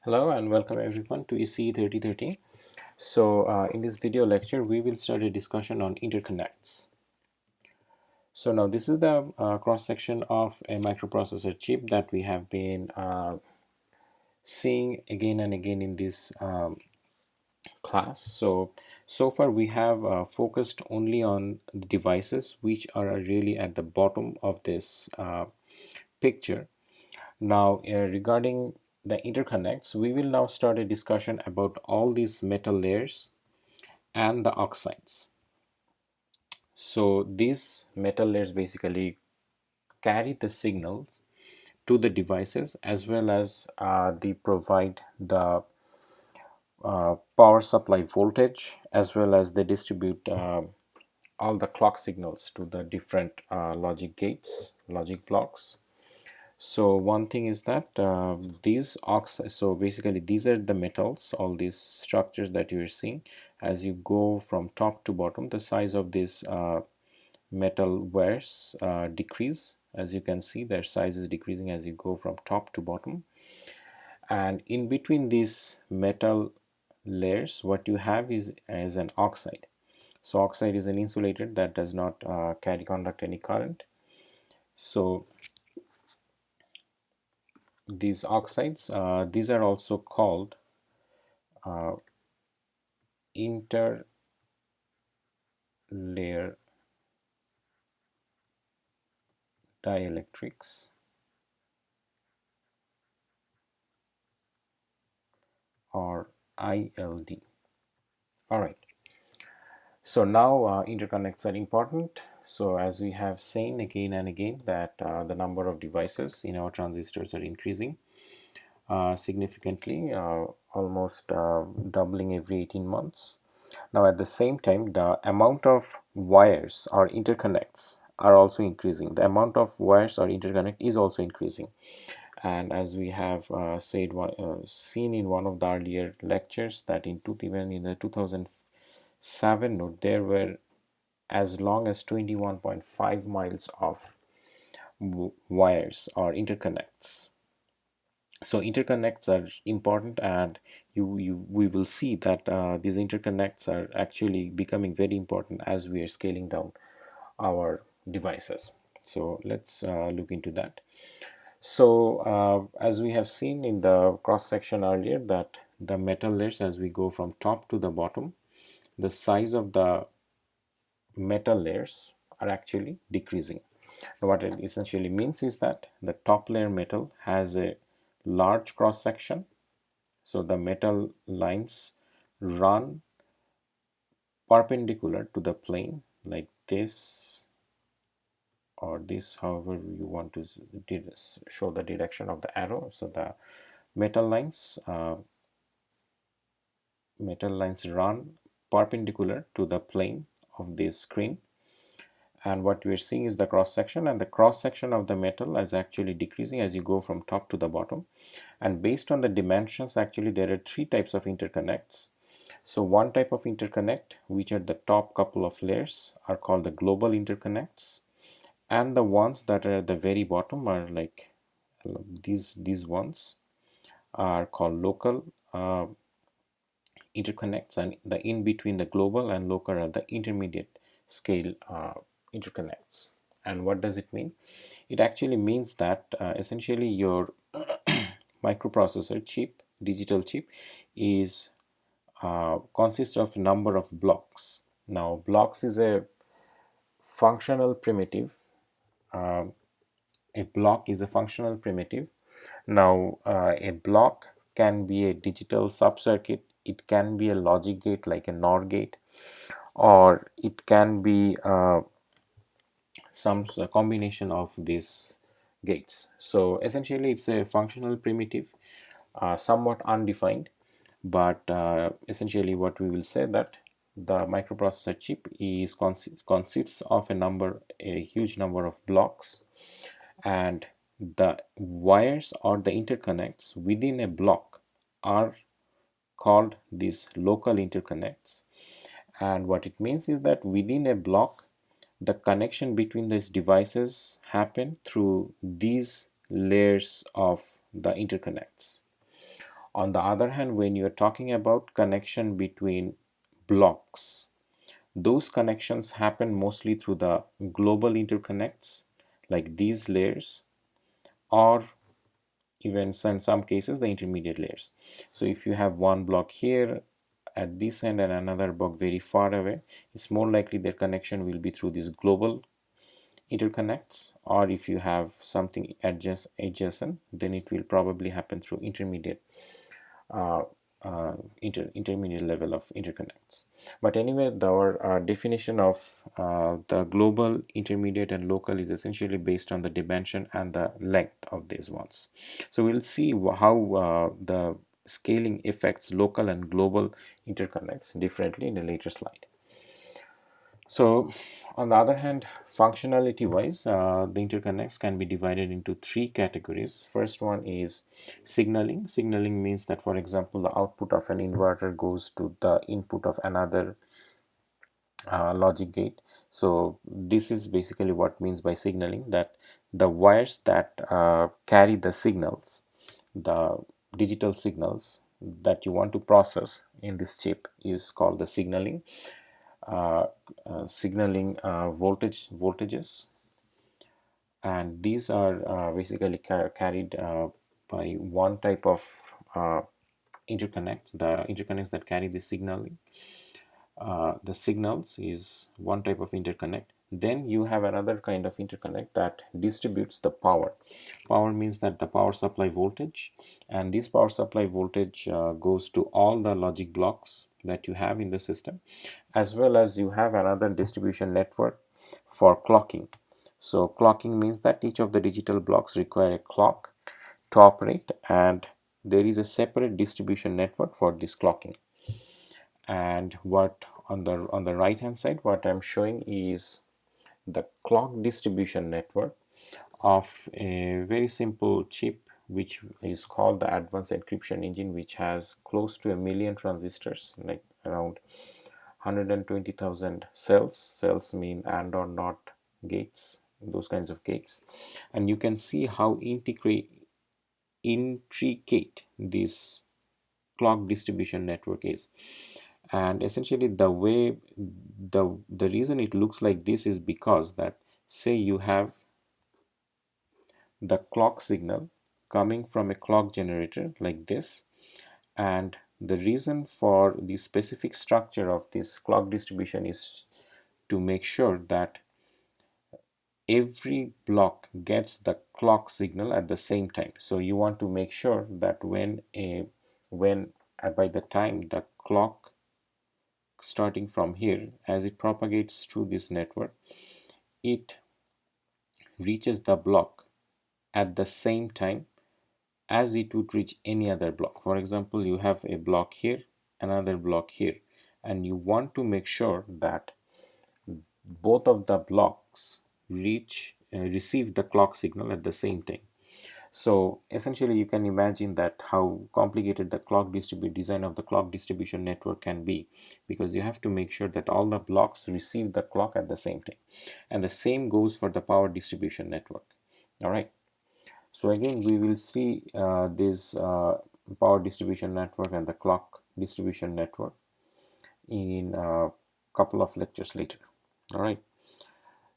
Hello and welcome everyone to EC 3030. In this video lecture, we will start a discussion on interconnects. So now this is the cross-section of a microprocessor chip that we have been seeing again and again in this class. So far we have focused only on the devices which are really at the bottom of this picture. Now, regarding the interconnects, we will now start a discussion about all these metal layers and the oxides. So these metal layers basically carry the signals to the devices as well as they provide the power supply voltage as well as they distribute all the clock signals to the different logic gates, logic blocks. So one thing is that these oxides, so basically these are the metals, all these structures that you're seeing. As you go from top to bottom, the size of these metal wires decrease. As you can see, their size is decreasing as you go from top to bottom. And in between these metal layers, what you have is an oxide. So oxide is an insulator that does not conduct any current. So these oxides, these are also called interlayer dielectrics or ILD. Alright, so now interconnects are important. So as we have seen again and again that the number of devices in our transistors are increasing significantly, almost doubling every 18 months. Now at the same time, the amount of wires or interconnects are also increasing. The amount of wires or interconnect is also increasing. And as we have seen in one of the earlier lectures that even in the 2007 node, there were as long as 21.5 miles of wires or interconnects. So interconnects are important, and we will see that these interconnects are actually becoming very important as we are scaling down our devices. So let's look into that. So as we have seen in the cross section earlier, that the metal layers, as we go from top to the bottom, the size of the metal layers are actually decreasing. Now, what it essentially means is that the top layer metal has a large cross section. So the metal lines run perpendicular to the plane like this or this, however you want to show the direction of the arrow. So the metal lines run perpendicular to the plane of this screen, and what we're seeing is the cross section, and the cross section of the metal is actually decreasing as you go from top to the bottom. And based on the dimensions, actually there are three types of interconnects. So one type of interconnect, which are the top couple of layers, are called the global interconnects, and the ones that are at the very bottom are like these ones are called local interconnects, and the in between the global and local are the intermediate scale interconnects. And what does it mean? It actually means that essentially your microprocessor chip, digital chip, is consists of a number of blocks. Now blocks is a functional primitive. A block is a functional primitive. Now a block can be a digital subcircuit, it can be a logic gate like a NOR gate, or it can be some combination of these gates. So essentially it's a functional primitive, somewhat undefined, but essentially what we will say that the microprocessor chip is consists of a huge number of blocks, and the wires or the interconnects within a block are called these local interconnects. And what it means is that within a block, the connection between these devices happen through these layers of the interconnects. On the other hand, when you're talking about connection between blocks, those connections happen mostly through the global interconnects, like these layers, or even in some cases the intermediate layers. So if you have one block here at this end and another block very far away, it's more likely their connection will be through these global interconnects, or if you have something adjacent, then it will probably happen through intermediate uh, intermediate level of interconnects. But anyway, our definition of the global, intermediate, and local is essentially based on the dimension and the length of these ones. So we'll see how the scaling affects local and global interconnects differently in a later slide. So on the other hand, functionality wise, the interconnects can be divided into three categories. First one is signaling. Signaling means that, for example, the output of an inverter goes to the input of another logic gate. So this is basically what means by signaling, that the wires that carry the signals, the digital signals that you want to process in this chip, is called the signaling. Signaling voltages, and these are basically carried by one type of interconnect. The interconnects that carry the signaling, the signals, is one type of interconnect. Then you have another kind of interconnect that distributes the power. Power means that the power supply voltage, and this power supply voltage goes to all the logic blocks that you have in the system, as well as you have another distribution network for clocking. So clocking means that each of the digital blocks require a clock to operate, and there is a separate distribution network for this clocking. And what on the right hand side, what I'm showing is the clock distribution network of a very simple chip, which is called the advanced encryption engine, which has close to 1,000,000 transistors, like around 120,000 cells. Cells mean and or not gates, those kinds of gates. And you can see how intricate this clock distribution network is. And essentially the reason it looks like this is because that, say you have the clock signal coming from a clock generator like this, and the reason for the specific structure of this clock distribution is to make sure that every block gets the clock signal at the same time. So you want to make sure that by the time the clock starting from here, as it propagates through this network, it reaches the block at the same time as it would reach any other block. For example, you have a block here, another block here, and you want to make sure that both of the blocks receive the clock signal at the same time. So essentially you can imagine that how complicated the design of the clock distribution network can be, because you have to make sure that all the blocks receive the clock at the same time. And the same goes for the power distribution network. All right. So again, we will see this power distribution network and the clock distribution network in a couple of lectures later. All right.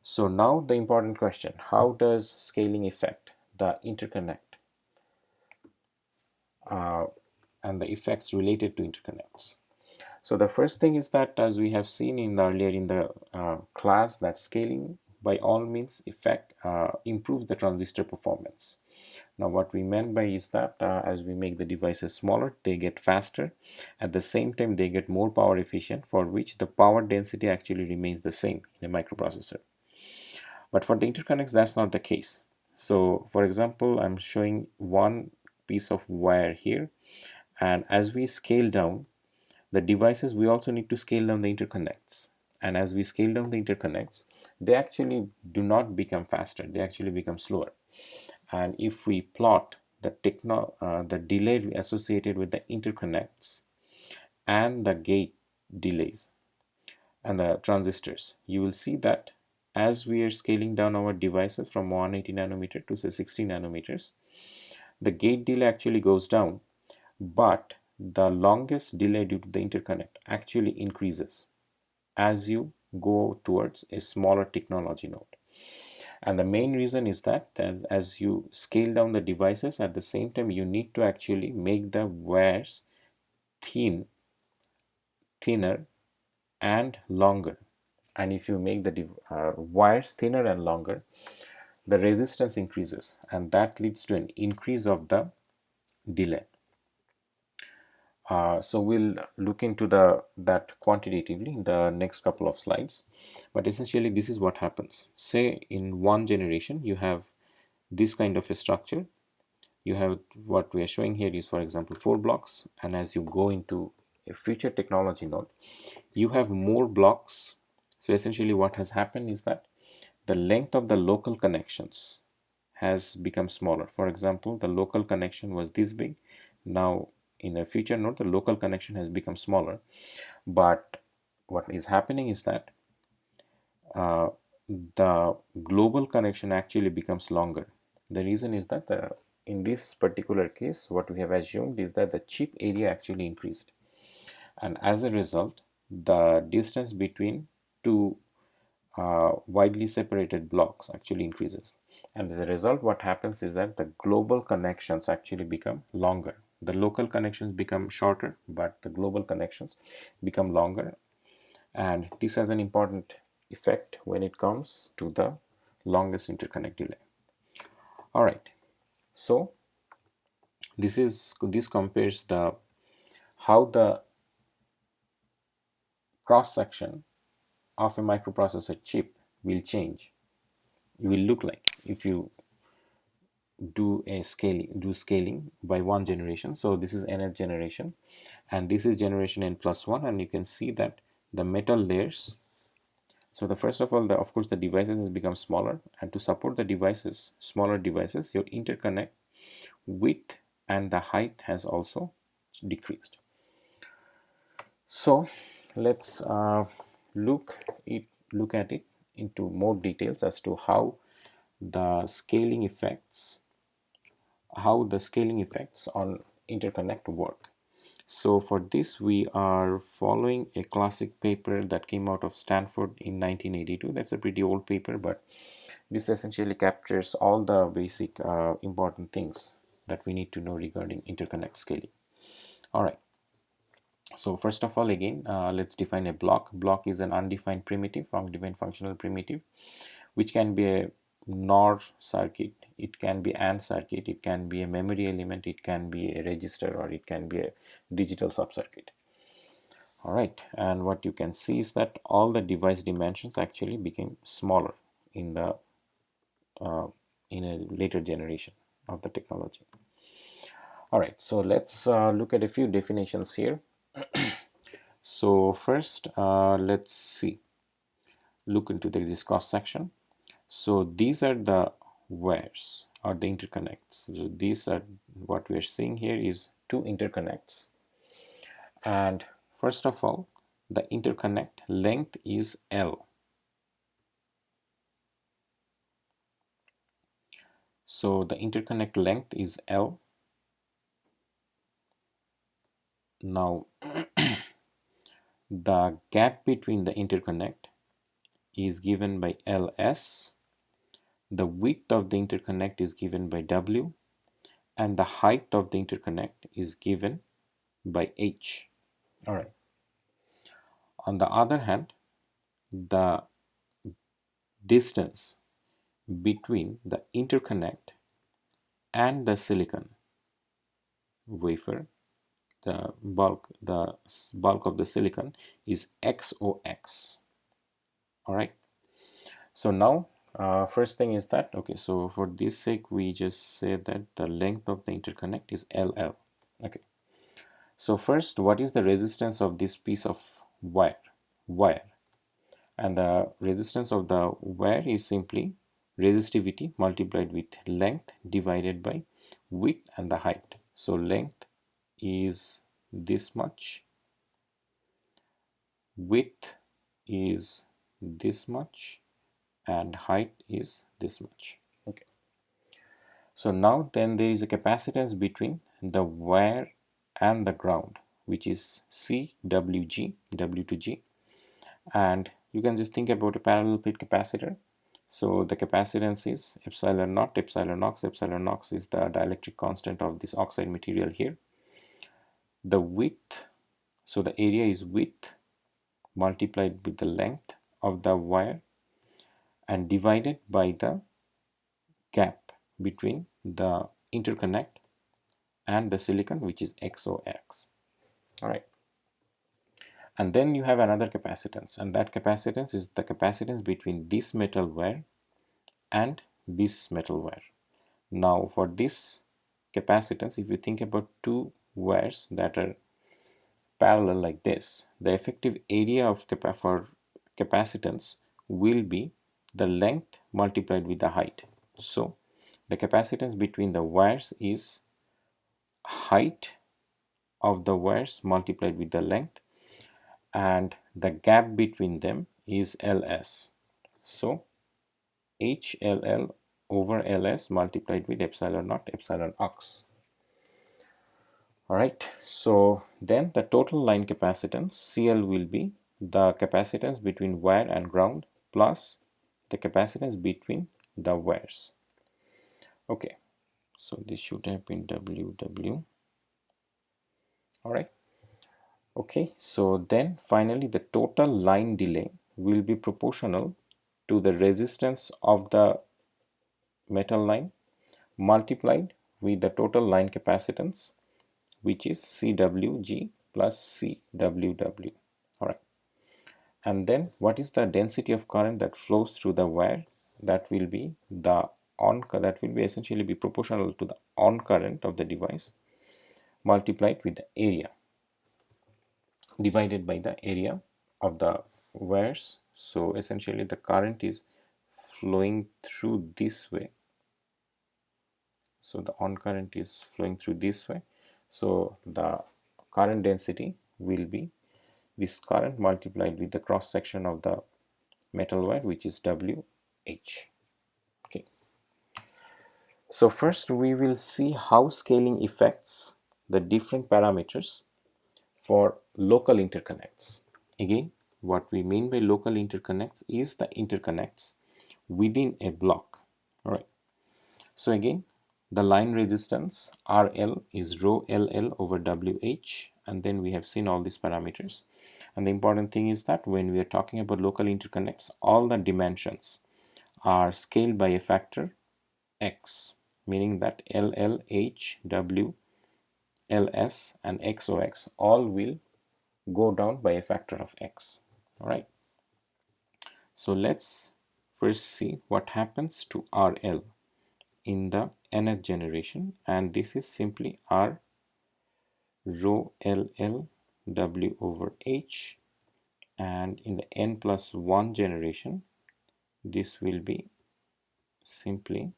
So now the important question: how does scaling affect the interconnect uh, and the effects related to interconnects? So the first thing is that, as we have seen earlier in the class, that scaling by all means improves the transistor performance. Now what we meant by is that as we make the devices smaller, they get faster. At the same time, they get more power efficient, for which the power density actually remains the same in a microprocessor. But for the interconnects, that's not the case. So for example, I'm showing one piece of wire here, and as we scale down the devices, we also need to scale down the interconnects. And as we scale down the interconnects, they actually do not become faster, they actually become slower. And if we plot the delay associated with the interconnects and the gate delays and the transistors, you will see that as we are scaling down our devices from 180 nanometer to say 60 nanometers, the gate delay actually goes down, but the longest delay due to the interconnect actually increases as you go towards a smaller technology node. And the main reason is that as you scale down the devices, at the same time you need to actually make the wires thinner and longer. And if you make the wires thinner and longer, the resistance increases, and that leads to an increase of the delay. So we'll look into that quantitatively in the next couple of slides. But essentially, this is what happens. Say in one generation, you have this kind of a structure. You have what we are showing here is, for example, 4 blocks. And as you go into a future technology node, you have more blocks. So essentially, what has happened is that the length of the local connections has become smaller. For example, the local connection was this big. Now in a future node, the local connection has become smaller. But what is happening is that the global connection actually becomes longer. The reason is that in this particular case, what we have assumed is that the chip area actually increased. And as a result, the distance between two widely separated blocks actually increases. And as a result, what happens is that the global connections actually become longer. The local connections become shorter, but the global connections become longer. And this has an important effect when it comes to the longest interconnect delay. All right. So this compares the how the cross section of a microprocessor chip will change. It will look like if you do scaling by one generation. So this is nth generation, and this is generation n plus 1, and you can see that the metal layers. So the first of all, of course, the devices has become smaller, and to support the devices, smaller devices, your interconnect width and the height has also decreased. So let's look at it into more details as to how the scaling effects on interconnect work. So for this, we are following a classic paper that came out of Stanford in 1982. That's a pretty old paper, but this essentially captures all the basic important things that we need to know regarding interconnect scaling. All right. So first of all, again, let's define a block. Block is an undefined functional primitive, which can be a NOR circuit, it can be AND circuit, it can be a memory element, it can be a register, or it can be a digital subcircuit. All right, and what you can see is that all the device dimensions actually became smaller in the in a later generation of the technology. All right, so let's look at a few definitions here. So first, let's look into this cross section. So these are the wires or the interconnects. So these are what we are seeing here is two interconnects. And first of all, the interconnect length is L. So the interconnect length is L. Now the gap between the interconnect is given by Ls. The width of the interconnect is given by W, and the height of the interconnect is given by H. All right. On the other hand, the distance between the interconnect and the silicon wafer, the bulk of the silicon is XOX. All right. So now, first thing is that, okay, so for this sake, we just say that the length of the interconnect is LL. Okay. So first, what is the resistance of this piece of wire? And the resistance of the wire is simply resistivity multiplied with length divided by width and the height. So length is this much, width is this much, and height is this much. Okay. So now then there is a capacitance between the wire and the ground, which is CWG, W to G. And you can just think about a parallel plate capacitor. So the capacitance is epsilon naught, epsilon naught. Epsilon naught is the dielectric constant of this oxide material here. The width, so the area is width multiplied with the length of the wire and divided by the gap between the interconnect and the silicon, which is XOX. All right. And then you have another capacitance, and that capacitance is the capacitance between this metal wire and this metal wire. Now for this capacitance, if you think about two wires that are parallel like this, the effective area of for capacitance will be the length multiplied with the height. So the capacitance between the wires is height of the wires multiplied with the length, and the gap between them is Ls. So HLL over Ls multiplied with epsilon naught, epsilon ox. Alright, so then the total line capacitance CL will be the capacitance between wire and ground plus the capacitance between the wires. Okay, so this should have been WW. Alright, okay, so then finally the total line delay will be proportional to the resistance of the metal line multiplied with the total line capacitance, which is CWG plus CWW. All right. And then what is the density of current that flows through the wire? That will be essentially be proportional to the on current of the device multiplied with the area divided by the area of the wires. So essentially the current is flowing through this way. So the on current is flowing through this way. So the current density will be this current multiplied with the cross section of the metal wire, which is WH. Okay. So first we will see how scaling affects the different parameters for local interconnects. Again, what we mean by local interconnects is the interconnects within a block. All right. So again, the line resistance RL is rho LL over WH, and then we have seen all these parameters. And the important thing is that when we are talking about local interconnects, all the dimensions are scaled by a factor X, meaning that LL, H, W, LS and XOX all will go down by a factor of X. All right. So let's first see what happens to RL in the nth generation, and this is simply R rho LL W over H, and in the n plus 1 generation this will be simply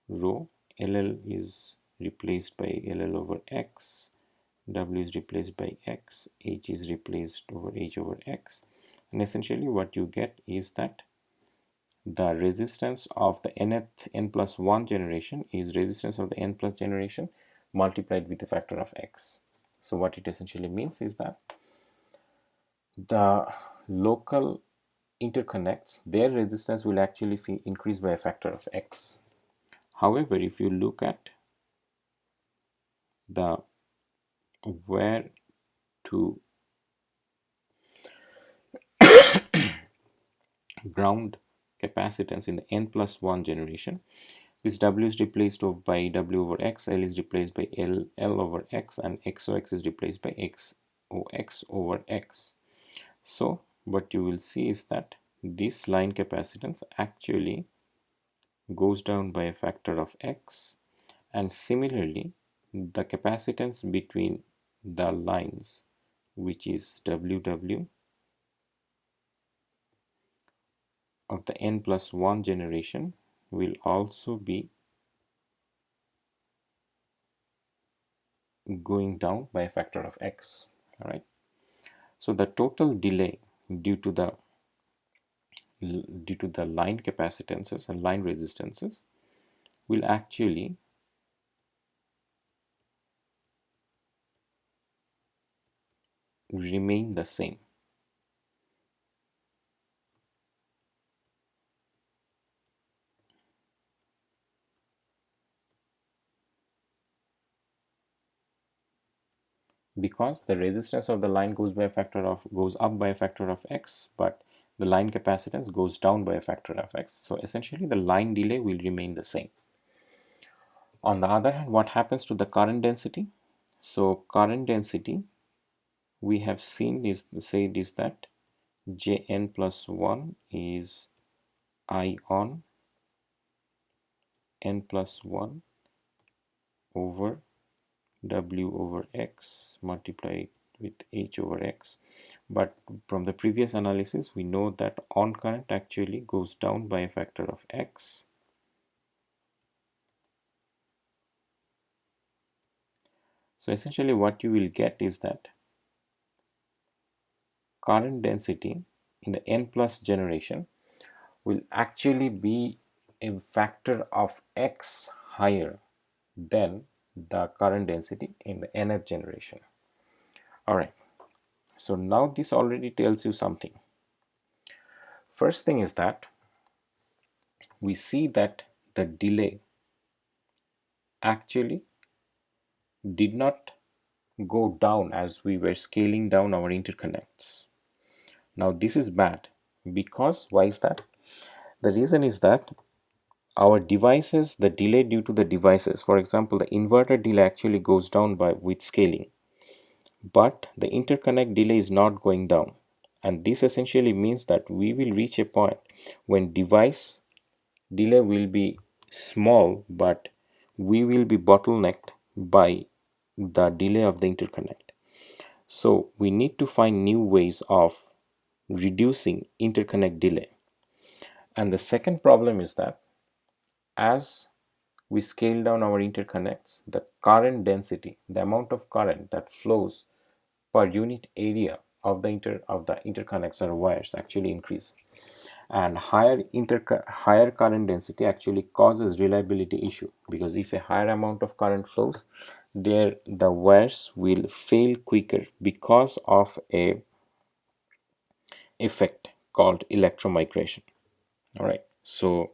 rho LL is replaced by LL over X, W is replaced by X, H is replaced over H over X, and essentially what you get is that the resistance of the nth n plus 1 generation is resistance of the n plus generation multiplied with a factor of X. So what it essentially means is that the local interconnects, their resistance will actually increase by a factor of X. However, if you look at the where to ground capacitance in the n plus 1 generation, this W is replaced by W over X, L is replaced by L over X, and XOX is replaced by XOX over X. So what you will see is that this line capacitance actually goes down by a factor of X, and similarly the capacitance between the lines, which is WW of the n plus 1 generation, will also be going down by a factor of X. All right. So the total delay due to the line capacitances and line resistances will actually remain the same. Because the resistance of the line goes up by a factor of x, but the line capacitance goes down by a factor of x. So essentially the line delay will remain the same. On the other hand, what happens to the current density? So current density we have seen is that Jn plus 1 is I on n plus 1 over W over x multiplied with H over x. But from the previous analysis, we know that on current actually goes down by a factor of x. So essentially what you will get is that current density in the n plus generation will actually be a factor of x higher than the current density in the nth generation. Alright, so now this already tells you something. First thing is that we see that the delay actually did not go down as we were scaling down our interconnects. Now this is bad because why is that? The reason is that our devices, the delay due to the devices, for example, the inverter delay actually goes down with scaling, but the interconnect delay is not going down. And this essentially means that we will reach a point when device delay will be small, but we will be bottlenecked by the delay of the interconnect. So we need to find new ways of reducing interconnect delay. And the second problem is that as we scale down our interconnects, the current density, the amount of current that flows per unit area of the interconnects or wires actually increase. And higher current density actually causes reliability issue, because if a higher amount of current flows, the wires will fail quicker because of a effect called electromigration. All right, so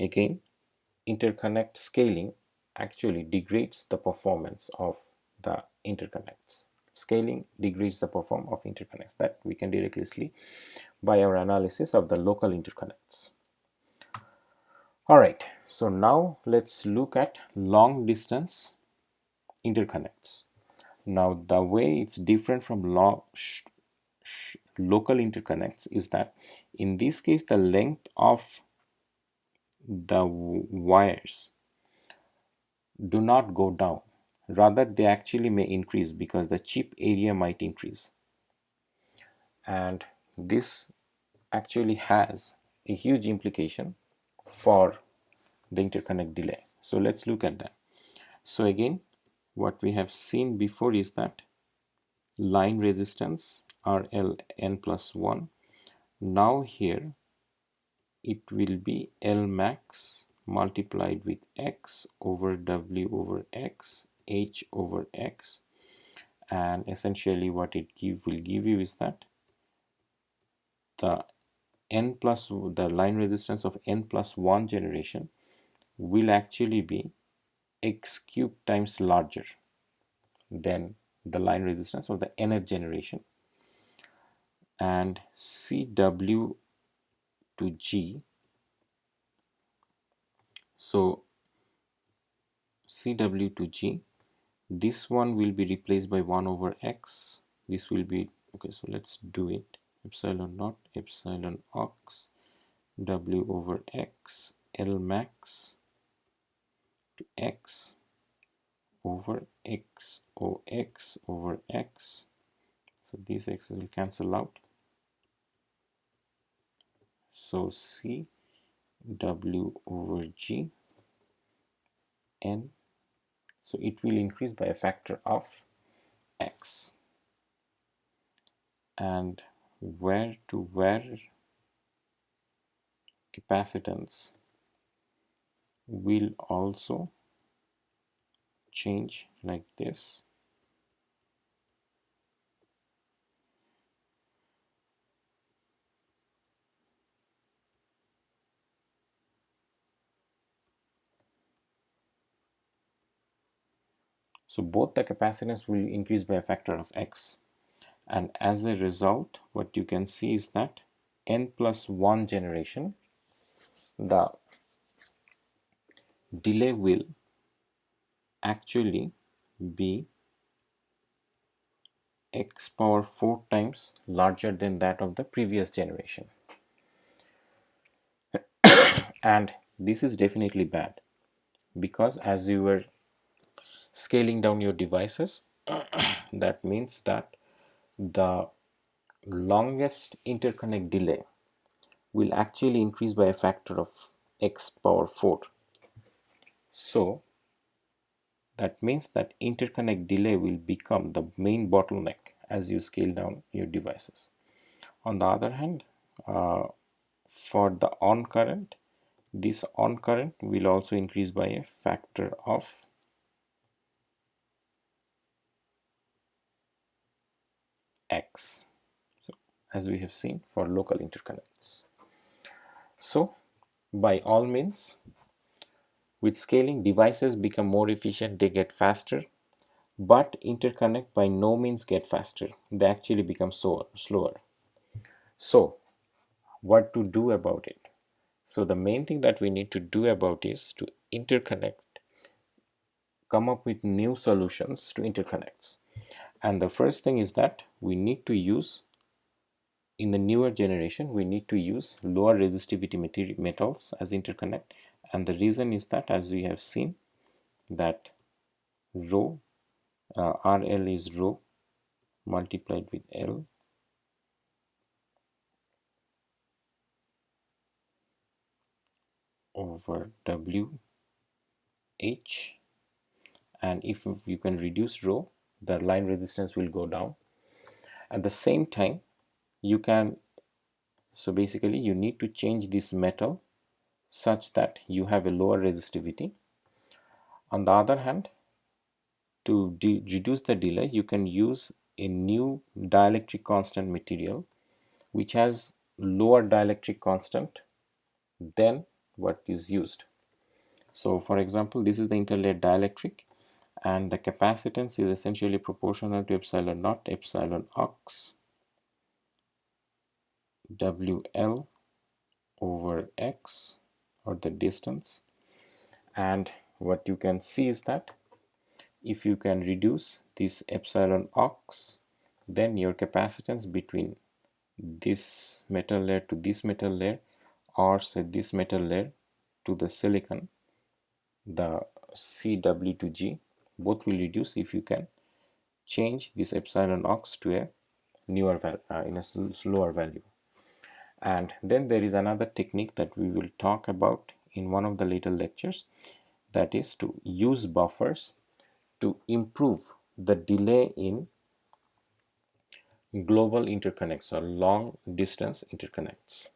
again, interconnect scaling actually degrades the performance of the interconnects. Scaling degrades the performance of interconnects. That we can directly see by our analysis of the local interconnects. All right, so now let's look at long distance interconnects. Now the way it's different from local interconnects is that in this case the length of the wires do not go down, rather they actually may increase because the chip area might increase, and this actually has a huge implication for the interconnect delay. So let's look at that. So again, what we have seen before is that line resistance RL n plus 1. Now here it will be L max multiplied with x over W over x, H over x, and essentially what it will give you is that the the line resistance of n plus 1 generation will actually be x cubed times larger than the line resistance of the nth generation, and Cw to G. So Cw to G, this one will be replaced by 1 over x. This will be, okay, so let's do it. Epsilon naught epsilon ox W over x L max to x over x O x over x. So these x's will cancel out. So C W over G N. So it will increase by a factor of x. And where to where capacitance will also change like this. So both the capacitance will increase by a factor of x. And as a result, what you can see is that n plus 1 generation, the delay will actually be x power 4 times larger than that of the previous generation. And this is definitely bad, because as you were scaling down your devices, that means that the longest interconnect delay will actually increase by a factor of x power 4. So that means that interconnect delay will become the main bottleneck as you scale down your devices. On the other hand, for the on current, this on current will also increase by a factor of x, so, as we have seen for local interconnects. So by all means, with scaling, devices become more efficient, they get faster, but interconnect by no means get faster. They actually become slower. So what to do about it? So the main thing that we need to do about is to interconnect, come up with new solutions to interconnects. And the first thing is that we need to use, in the newer generation, we need to use lower resistivity metals as interconnect. And the reason is that, as we have seen, that rho, RL is rho multiplied with L over W H, and if you can reduce rho, the line resistance will go down. At the same time, you can, so basically you need to change this metal such that you have a lower resistivity. On the other hand, to reduce the delay, you can use a new dielectric constant material which has lower dielectric constant than what is used. So for example, this is the interlayer dielectric, and the capacitance is essentially proportional to epsilon naught epsilon ox WL over x, or the distance. And what you can see is that if you can reduce this epsilon ox, then your capacitance between this metal layer to this metal layer, or say this metal layer to the silicon, the CW to G, both will reduce if you can change this epsilon ox to a newer value, in a slower value. And then there is another technique that we will talk about in one of the later lectures, that is to use buffers to improve the delay in global interconnects or long distance interconnects.